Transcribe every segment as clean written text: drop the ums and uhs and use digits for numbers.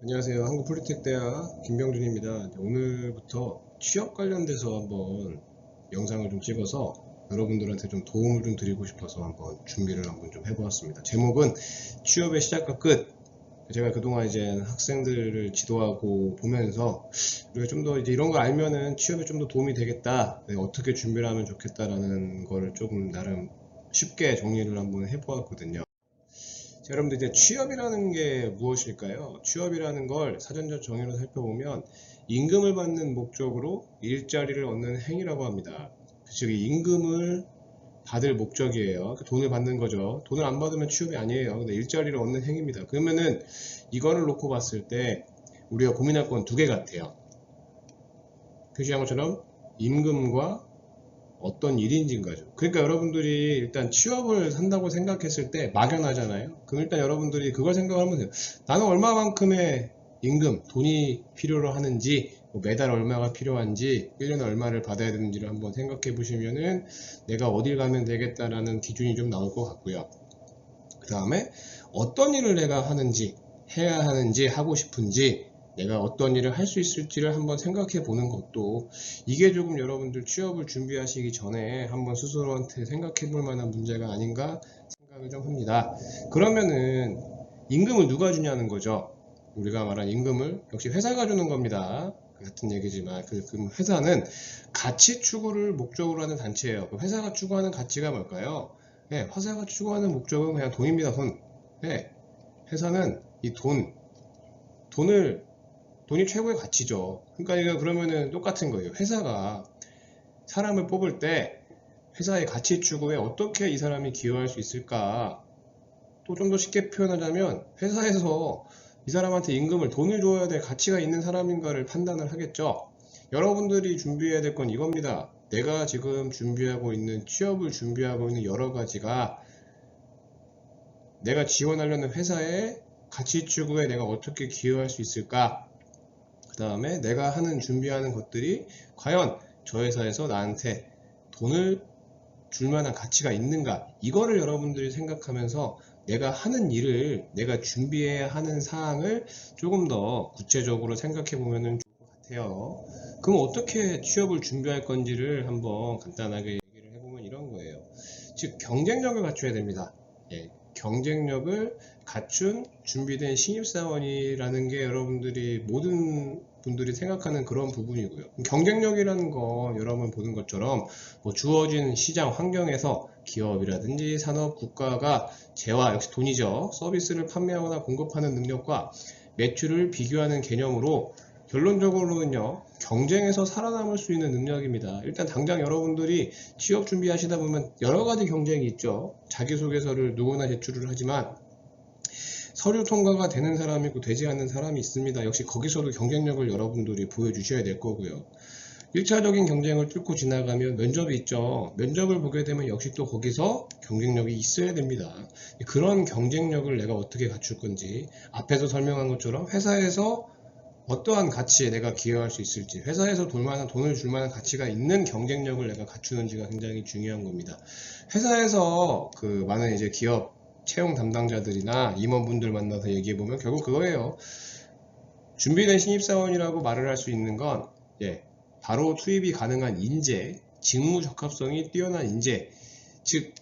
안녕하세요. 한국폴리텍대학 김병준입니다. 오늘부터 취업 관련돼서 한번 영상을 좀 찍어서 여러분들한테 좀 도움을 좀 드리고 싶어서 한번 준비를 한번 좀 해보았습니다. 제목은 취업의 시작과 끝. 제가 그동안 이제 학생들을 지도하고 보면서 우리가 좀 더 이제 이런 걸 알면은 취업에 좀 더 도움이 되겠다. 어떻게 준비를 하면 좋겠다라는 거를 조금 나름 쉽게 정리를 한번 해보았거든요. 자, 여러분들 이제 취업이라는 게 무엇일까요? 취업이라는 걸 사전적 정의로 살펴보면 임금을 받는 목적으로 일자리를 얻는 행위라고 합니다. 즉, 이 임금을 받을 목적이에요. 돈을 받는 거죠. 돈을 안 받으면 취업이 아니에요. 근데 일자리를 얻는 행위입니다. 그러면은 이거를 놓고 봤을 때 우리가 고민할 건 두 개 같아요. 표시한 것처럼 임금과 어떤 일인지인가죠. 그러니까 여러분들이 일단 취업을 한다고 생각했을 때 막연하잖아요. 그럼 일단 여러분들이 그걸 생각하면 돼요. 나는 얼마만큼의 임금, 돈이 필요로 하는지, 뭐 매달 얼마가 필요한지, 1년에 얼마를 받아야 되는지를 한번 생각해 보시면은 내가 어딜 가면 되겠다라는 기준이 좀 나올 것 같고요. 그 다음에 어떤 일을 내가 하는지, 해야 하는지, 하고 싶은지, 내가 어떤 일을 할 수 있을지를 한번 생각해 보는 것도 이게 조금 여러분들 취업을 준비하시기 전에 한번 스스로한테 생각해 볼 만한 문제가 아닌가 생각을 좀 합니다. 그러면은 임금을 누가 주냐는 거죠. 우리가 말한 임금을 역시 회사가 주는 겁니다. 같은 얘기지만 그 회사는 가치 추구를 목적으로 하는 단체예요. 그 회사가 추구하는 가치가 뭘까요? 네, 회사가 추구하는 목적은 그냥 돈입니다. 돈. 네, 회사는 이 돈을 돈이 최고의 가치죠. 그러니까 이거 그러면은 똑같은 거예요. 회사가 사람을 뽑을 때 회사의 가치 추구에 어떻게 이 사람이 기여할 수 있을까? 또 좀 더 쉽게 표현하자면 회사에서 이 사람한테 임금을 돈을 줘야 될 가치가 있는 사람인가를 판단을 하겠죠. 여러분들이 준비해야 될 건 이겁니다. 내가 지금 준비하고 있는 취업을 준비하고 있는 여러 가지가 내가 지원하려는 회사의 가치 추구에 내가 어떻게 기여할 수 있을까? 그 다음에 내가 준비하는 것들이 과연 저 회사에서 나한테 돈을 줄 만한 가치가 있는가? 이거를 여러분들이 생각하면서 내가 하는 일을, 내가 준비해야 하는 사항을 조금 더 구체적으로 생각해 보면 좋을 것 같아요. 그럼 어떻게 취업을 준비할 건지를 한번 간단하게 얘기를 해보면 이런 거예요. 즉, 경쟁력을 갖춰야 됩니다. 예, 경쟁력을 갖춘 준비된 신입사원이라는 게 여러분들이 모든 분들이 생각하는 그런 부분이고요. 경쟁력이라는 거 여러분 보는 것처럼 뭐 주어진 시장 환경에서 기업이라든지 산업, 국가가 재화, 역시 돈이죠. 서비스를 판매하거나 공급하는 능력과 매출을 비교하는 개념으로 결론적으로는요, 경쟁에서 살아남을 수 있는 능력입니다. 일단 당장 여러분들이 취업 준비하시다 보면 여러 가지 경쟁이 있죠. 자기소개서를 누구나 제출을 하지만 서류 통과가 되는 사람이 있고 되지 않는 사람이 있습니다. 역시 거기서도 경쟁력을 여러분들이 보여주셔야 될 거고요. 1차적인 경쟁을 뚫고 지나가면 면접이 있죠. 면접을 보게 되면 역시 또 거기서 경쟁력이 있어야 됩니다. 그런 경쟁력을 내가 어떻게 갖출 건지, 앞에서 설명한 것처럼 회사에서 어떠한 가치에 내가 기여할 수 있을지, 회사에서 돈을 줄 만한 가치가 있는 경쟁력을 내가 갖추는지가 굉장히 중요한 겁니다. 회사에서 그 많은 이제 기업 채용 담당자들이나 임원분들 만나서 얘기해 보면 결국 그거예요. 준비된 신입사원이라고 말을 할 수 있는 건, 예, 바로 투입이 가능한 인재, 직무 적합성이 뛰어난 인재, 즉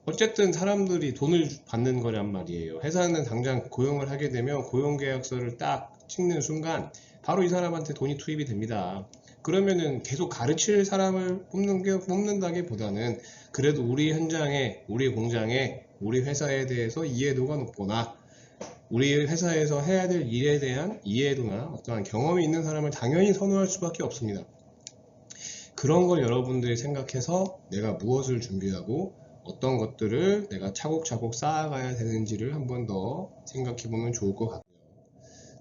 어쨌든 사람들이 돈을 받는 거란 말이에요. 회사는 당장 고용을 하게 되면 고용계약서를 딱 찍는 순간 바로 이 사람한테 돈이 투입이 됩니다. 그러면은 계속 가르칠 사람을 뽑는다기보다는 그래도 우리 현장에, 우리 공장에, 우리 회사에 대해서 이해도가 높거나 우리 회사에서 해야 될 일에 대한 이해도나 어떠한 경험이 있는 사람을 당연히 선호할 수밖에 없습니다. 그런 걸 여러분들이 생각해서 내가 무엇을 준비하고 어떤 것들을 내가 차곡차곡 쌓아가야 되는지를 한 번 더 생각해 보면 좋을 것 같고요.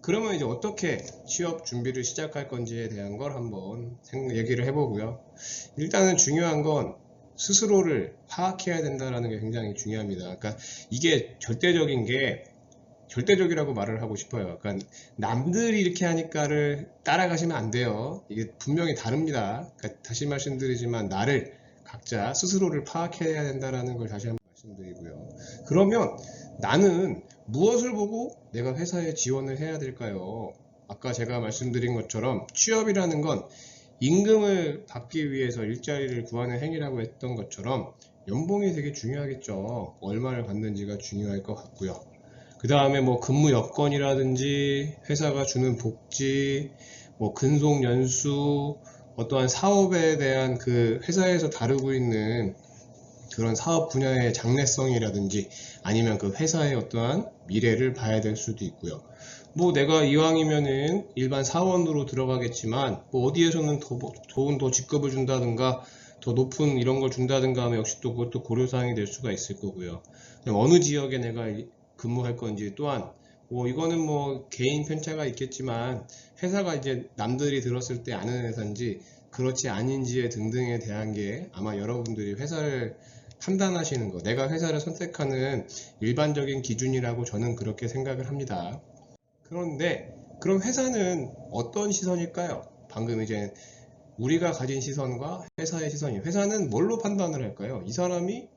그러면 이제 어떻게 취업 준비를 시작할 건지에 대한 걸 한번 얘기를 해보고요. 일단은 중요한 건 스스로를 파악해야 된다는 게 굉장히 중요합니다. 그러니까 이게 절대적이라고 말을 하고 싶어요. 그러니까 남들이 이렇게 하니까를 따라가시면 안 돼요. 이게 분명히 다릅니다. 그러니까 다시 말씀드리지만 나를 각자 스스로를 파악해야 된다는 걸 다시 한번 말씀드리고요. 그러면 나는 무엇을 보고 내가 회사에 지원을 해야 될까요? 아까 제가 말씀드린 것처럼 취업이라는 건 임금을 받기 위해서 일자리를 구하는 행위라고 했던 것처럼 연봉이 되게 중요하겠죠. 얼마를 받는지가 중요할 것 같고요. 그 다음에 뭐 근무 여건이라든지 회사가 주는 복지, 뭐 근속 연수, 어떠한 사업에 대한 그 회사에서 다루고 있는 그런 사업 분야의 장래성이라든지 아니면 그 회사의 어떠한 미래를 봐야 될 수도 있고요. 뭐 내가 이왕이면은 일반 사원으로 들어가겠지만 뭐 어디에서는 더 직급을 준다든가 더 높은 이런 걸 준다든가 하면 역시 또 그것도 고려사항이 될 수가 있을 거고요. 어느 지역에 내가 근무할 건지 또한 뭐 이거는 뭐 개인 편차가 있겠지만 회사가 이제 남들이 들었을 때 아는 회사인지 그렇지 아닌지에 등등에 대한 게 아마 여러분들이 회사를 판단하시는 거, 내가 회사를 선택하는 일반적인 기준이라고 저는 그렇게 생각을 합니다. 그런데 그럼 회사는 어떤 시선일까요? 방금 이제 우리가 가진 시선과 회사의 시선이, 회사는 뭘로 판단을 할까요? 이 사람이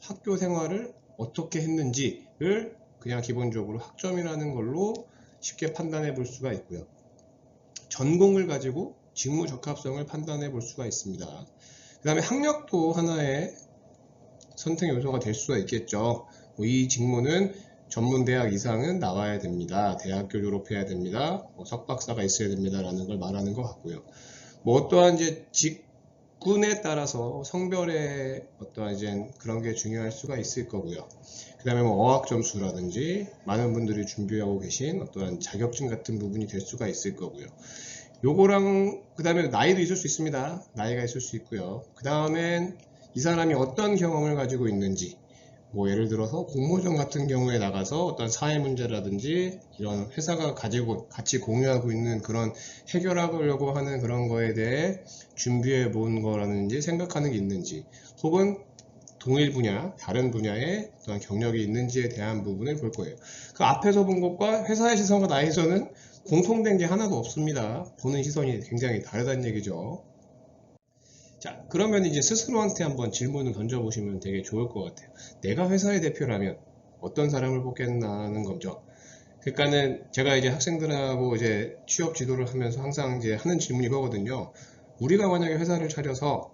학교 생활을 어떻게 했는지를 그냥 기본적으로 학점이라는 걸로 쉽게 판단해 볼 수가 있고요. 전공을 가지고 직무 적합성을 판단해 볼 수가 있습니다. 그 다음에 학력도 하나의 선택 요소가 될 수가 있겠죠. 이 직무는 전문대학 이상은 나와야 됩니다. 대학교 졸업해야 됩니다. 석박사가 있어야 됩니다. 라는 걸 말하는 것 같고요. 뭐 어떠한 이제 직군에 따라서 성별의 어떠한 이제 그런 게 중요할 수가 있을 거고요. 그 다음에 뭐 어학 점수라든지 많은 분들이 준비하고 계신 어떠한 자격증 같은 부분이 될 수가 있을 거고요. 요거랑 그 다음에 나이도 있을 수 있습니다. 나이가 있을 수 있고요. 그 다음엔 이 사람이 어떤 경험을 가지고 있는지, 뭐 예를 들어서 공모전 같은 경우에 나가서 어떤 사회 문제라든지 이런 회사가 가지고 같이 공유하고 있는 그런 해결하려고 하는 그런 거에 대해 준비해 본 거라든지 생각하는 게 있는지, 혹은 동일 분야, 다른 분야에 어떤 경력이 있는지에 대한 부분을 볼 거예요. 그 앞에서 본 것과 회사의 시선과 나의 시선은 공통된 게 하나도 없습니다. 보는 시선이 굉장히 다르다는 얘기죠. 자, 그러면 이제 스스로한테 한번 질문을 던져보시면 되게 좋을 것 같아요. 내가 회사의 대표라면 어떤 사람을 뽑겠나는 거죠. 그러니까는 제가 이제 학생들하고 이제 취업 지도를 하면서 항상 이제 하는 질문이 이거거든요. 우리가 만약에 회사를 차려서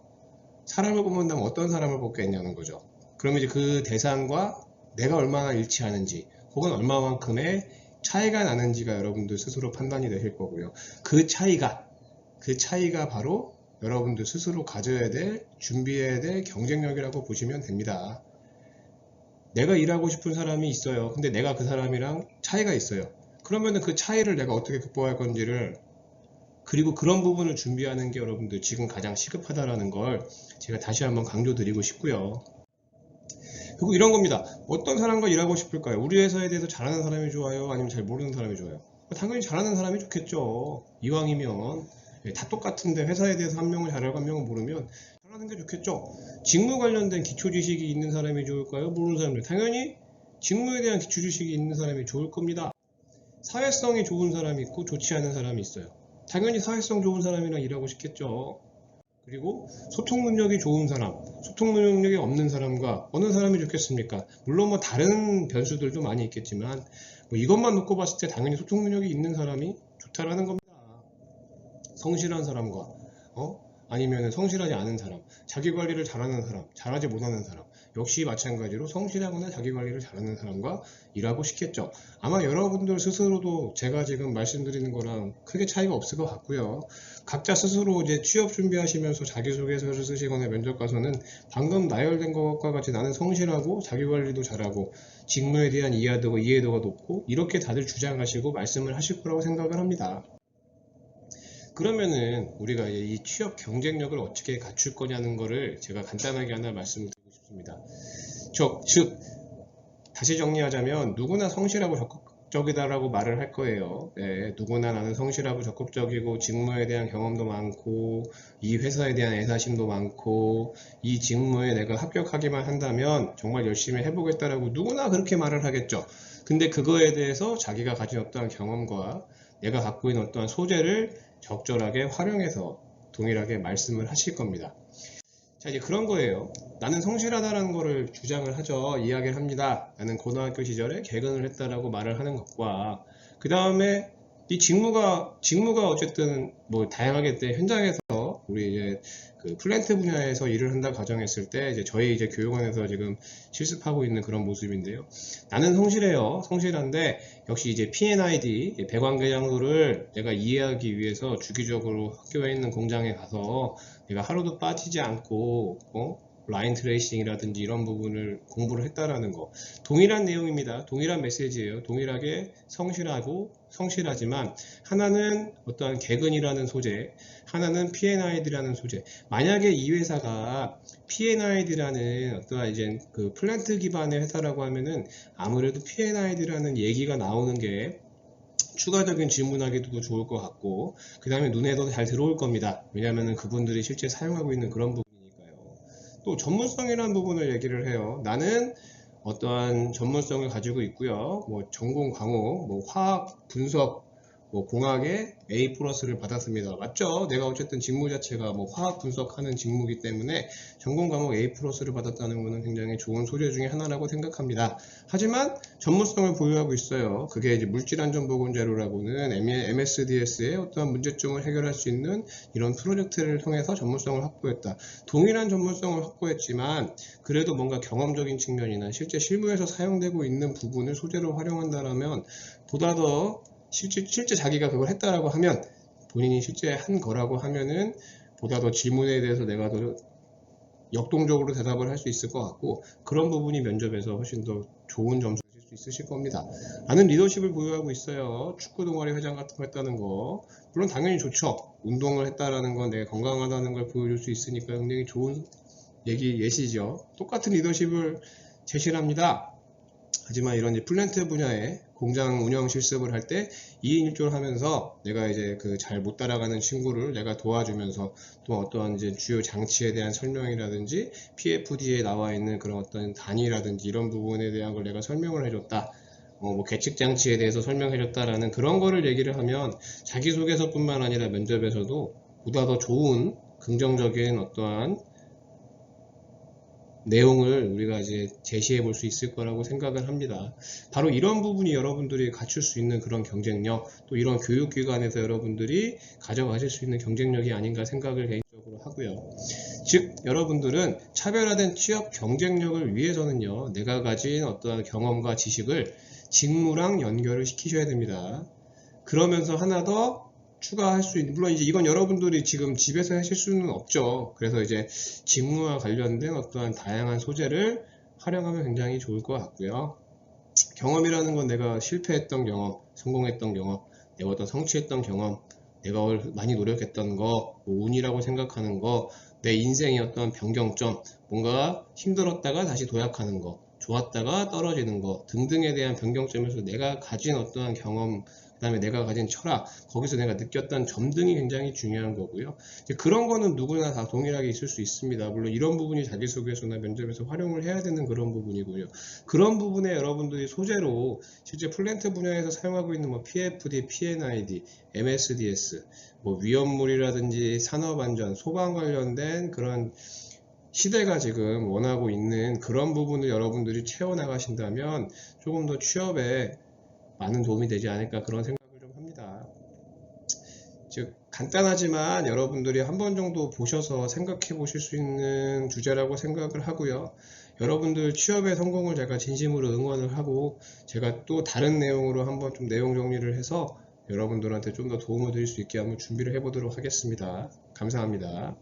사람을 뽑는다면 어떤 사람을 뽑겠냐는 거죠. 그러면 이제 그 대상과 내가 얼마나 일치하는지, 혹은 얼마만큼의 차이가 나는지가 여러분들 스스로 판단이 되실 거고요. 그 차이가 바로 여러분들 스스로 가져야 될, 준비해야 될 경쟁력이라고 보시면 됩니다. 내가 일하고 싶은 사람이 있어요. 근데 내가 그 사람이랑 차이가 있어요. 그러면은 그 차이를 내가 어떻게 극복할 건지를, 그리고 그런 부분을 준비하는 게 여러분들 지금 가장 시급하다라는 걸 제가 다시 한번 강조드리고 싶고요. 그리고 이런 겁니다. 어떤 사람과 일하고 싶을까요? 우리 회사에 대해서 잘하는 사람이 좋아요? 아니면 잘 모르는 사람이 좋아요? 당연히 잘하는 사람이 좋겠죠. 이왕이면. 다 똑같은데 회사에 대해서 한 명을 잘하고 한 명을 모르면 잘하는 게 좋겠죠. 직무 관련된 기초 지식이 있는 사람이 좋을까요? 모르는 사람들. 당연히 직무에 대한 기초 지식이 있는 사람이 좋을 겁니다. 사회성이 좋은 사람이 있고 좋지 않은 사람이 있어요. 당연히 사회성 좋은 사람이랑 일하고 싶겠죠. 그리고 소통 능력이 좋은 사람, 소통 능력이 없는 사람과 어느 사람이 좋겠습니까? 물론 뭐 다른 변수들도 많이 있겠지만 뭐 이것만 놓고 봤을 때 당연히 소통 능력이 있는 사람이 좋다라는 겁니다. 성실한 사람과 아니면 성실하지 않은 사람, 자기 관리를 잘하는 사람, 잘하지 못하는 사람, 역시 마찬가지로 성실하거나 자기 관리를 잘하는 사람과 일하고 싶겠죠. 아마 여러분들 스스로도 제가 지금 말씀드리는 거랑 크게 차이가 없을 것 같고요. 각자 스스로 이제 취업 준비하시면서 자기소개서를 쓰시거나 면접 가서는 방금 나열된 것과 같이 나는 성실하고 자기 관리도 잘하고 직무에 대한 이해도가 높고 이렇게 다들 주장하시고 말씀을 하실 거라고 생각을 합니다. 그러면은 우리가 이 취업 경쟁력을 어떻게 갖출 거냐는 거를 제가 간단하게 하나 말씀을 드리고 싶습니다. 즉 다시 정리하자면 누구나 성실하고 적극적이다라고 말을 할 거예요. 네, 누구나 나는 성실하고 적극적이고 직무에 대한 경험도 많고 이 회사에 대한 애사심도 많고 이 직무에 내가 합격하기만 한다면 정말 열심히 해보겠다라고 누구나 그렇게 말을 하겠죠. 근데 그거에 대해서 자기가 가진 어떠한 경험과 내가 갖고 있는 어떠한 소재를 적절하게 활용해서 동일하게 말씀을 하실 겁니다. 자, 이제 그런 거예요. 나는 성실하다라는 거를 주장을 하죠. 이야기를 합니다. 나는 고등학교 시절에 개근을 했다라고 말을 하는 것과, 그 다음에 이 직무가 어쨌든 뭐 다양하게 때 현장에서 우리 이제 그 플랜트 분야에서 일을 한다 가정했을 때 이제 저희 이제 교육원에서 지금 실습하고 있는 그런 모습인데요. 나는 성실해요. 성실한데 역시 이제 P&ID 배관계 장소를 내가 이해하기 위해서 주기적으로 학교에 있는 공장에 가서 내가 하루도 빠지지 않고 라인 트레이싱이라든지 이런 부분을 공부를 했다라는 거, 동일한 내용입니다. 동일한 메시지예요. 동일하게 성실하지만 하나는 어떠한 개근이라는 소재, 하나는 P&ID라는 소재. 만약에 이 회사가 P&ID라는 어떠한 이제 그 플랜트 기반의 회사라고 하면은 아무래도 P&ID라는 얘기가 나오는 게 추가적인 질문하기도 좋을 것 같고, 그 다음에 눈에도 잘 들어올 겁니다. 왜냐하면 그분들이 실제 사용하고 있는 그런 부분이니까요. 또 전문성이라는 부분을 얘기를 해요. 나는 어떠한 전문성을 가지고 있고요. 뭐 전공 과목, 뭐 화학, 분석, 뭐 공학에 A 플러스를 받았습니다. 맞죠? 내가 어쨌든 직무 자체가 뭐 화학 분석하는 직무이기 때문에 전공 과목 A 플러스를 받았다는 것은 굉장히 좋은 소재 중에 하나라고 생각합니다. 하지만 전문성을 보유하고 있어요. 그게 이제 물질안전보건자료라고는 MSDS의 어떠한 문제점을 해결할 수 있는 이런 프로젝트를 통해서 전문성을 확보했다. 동일한 전문성을 확보했지만 그래도 뭔가 경험적인 측면이나 실제 실무에서 사용되고 있는 부분을 소재로 활용한다면 보다 더 실제 자기가 그걸 했다라고 하면, 본인이 실제 한 거라고 하면은 보다 더 질문에 대해서 내가 더 역동적으로 대답을 할 수 있을 것 같고, 그런 부분이 면접에서 훨씬 더 좋은 점수를 줄 수 있으실 겁니다. 나는 리더십을 보유하고 있어요. 축구 동아리 회장 같은 거 했다는 거 물론 당연히 좋죠. 운동을 했다라는 건 내가 건강하다는 걸 보여줄 수 있으니까 굉장히 좋은 예시죠. 똑같은 리더십을 제시를 합니다. 하지만 이런 이제 플랜트 분야의 공장 운영 실습을 할 때 2인 1조를 하면서 내가 이제 그 잘 못 따라가는 친구를 내가 도와주면서 또 어떠한 이제 주요 장치에 대한 설명이라든지 PFD에 나와 있는 그런 어떤 단위라든지 이런 부분에 대한 걸 내가 설명을 해줬다. 뭐 계측 장치에 대해서 설명해줬다라는 그런 거를 얘기를 하면 자기소개서뿐만 아니라 면접에서도 보다 더 좋은 긍정적인 어떠한 내용을 우리가 이제 제시해 볼 수 있을 거라고 생각을 합니다. 바로 이런 부분이 여러분들이 갖출 수 있는 그런 경쟁력, 또 이런 교육기관에서 여러분들이 가져가실 수 있는 경쟁력이 아닌가 생각을 개인적으로 하고요. 즉 여러분들은 차별화된 취업 경쟁력을 위해서는요, 내가 가진 어떠한 경험과 지식을 직무랑 연결을 시키셔야 됩니다. 그러면서 하나 더 추가할 수 있는, 물론 이제 이건 여러분들이 지금 집에서 하실 수는 없죠. 그래서 이제 직무와 관련된 어떠한 다양한 소재를 활용하면 굉장히 좋을 것 같고요. 경험이라는 건 내가 실패했던 경험, 성공했던 경험, 내가 어떤 성취했던 경험, 내가 많이 노력했던 거, 뭐 운이라고 생각하는 거, 내 인생의 어떤 변경점, 뭔가 힘들었다가 다시 도약하는 거, 좋았다가 떨어지는 거 등등에 대한 변경점에서 내가 가진 어떠한 경험, 그 다음에 내가 가진 철학, 거기서 내가 느꼈던 점 등이 굉장히 중요한 거고요. 그런 거는 누구나 다 동일하게 있을 수 있습니다. 물론 이런 부분이 자기소개서나 면접에서 활용을 해야 되는 그런 부분이고요. 그런 부분에 여러분들이 소재로 실제 플랜트 분야에서 사용하고 있는 뭐 PFD, P&ID, MSDS, 뭐 위험물이라든지 산업안전, 소방 관련된 그런 시대가 지금 원하고 있는 그런 부분을 여러분들이 채워나가신다면 조금 더 취업에 많은 도움이 되지 않을까 그런 생각을 좀 합니다. 즉 간단하지만 여러분들이 한 번 정도 보셔서 생각해 보실 수 있는 주제라고 생각을 하고요. 여러분들 취업의 성공을 제가 진심으로 응원을 하고, 제가 또 다른 내용으로 한번 좀 내용 정리를 해서 여러분들한테 좀 더 도움을 드릴 수 있게 한번 준비를 해 보도록 하겠습니다. 감사합니다.